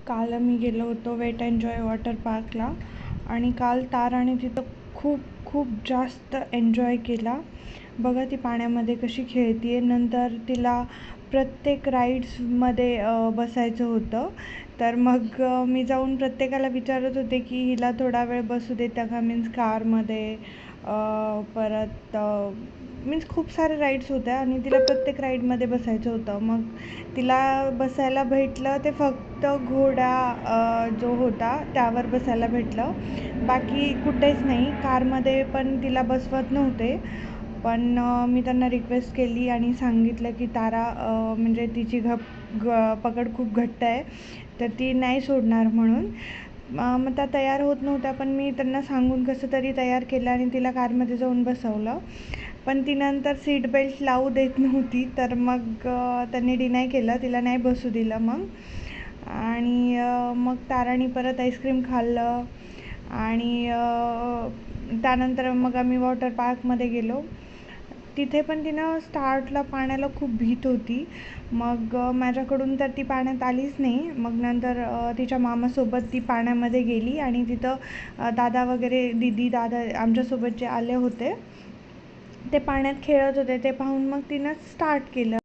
काल आम्ही गेलो होतो वेट एन्जॉय वॉटर पार्कला आणि काल ताराने तिथं खूप खूप जास्त एन्जॉय केला. बघा ती पाण्यामध्ये कशी खेळते आहे. नंतर तिला प्रत्येक राईड्समध्ये बसायचं होतं. तर मग मी जाऊन प्रत्येकाला विचारत होते की हिला थोडा वेळ बसू देता का, मीन्स कारमध्ये. परत मीन्स खूप सारे राईड्स होत्या आणि तिला प्रत्येक राईडमध्ये बसायचं होतं. मग तिला बसायला भेटलं ते फक्त घोडा जो होता त्यावर बसायला भेटलं, बाकी कुठेच नाही. कारमध्ये पण तिला बसवत नव्हते. पण मी त्यांना रिक्वेस्ट केली आणि सांगितलं की तारा म्हणजे तिची पकड खूप घट्ट आहे, तर ती नाही सोडणार म्हणून. मग त्या तयार होत नव्हत्या, पण मी त्यांना सांगून कसं तरी तयार केलं आणि तिला कारमध्ये जाऊन बसवलं. पण ती नंतर सीट बेल्ट लावू देत नव्हती, तर मग त्यांनी डिनाय केलं, तिला नाही बसू दिलं मग. आणि मग ताराने परत आईस्क्रीम खाल्लं आणि त्यानंतर मग आम्ही वॉटर पार्कमध्ये गेलो. तिथे पण तिनं स्टार्टला पाण्याला खूप भीत होती. मग माझ्याकडून तर ती पाण्यात आलीच नाही. मग नंतर तिच्या मामासोबत ती पाण्यामध्ये गेली आणि तिथं दादा वगैरे दीदी दादा आमच्यासोबत जे आले होते ते पाण्यात खेळत होते. ते पाहून मग तिनं स्टार्ट केलं.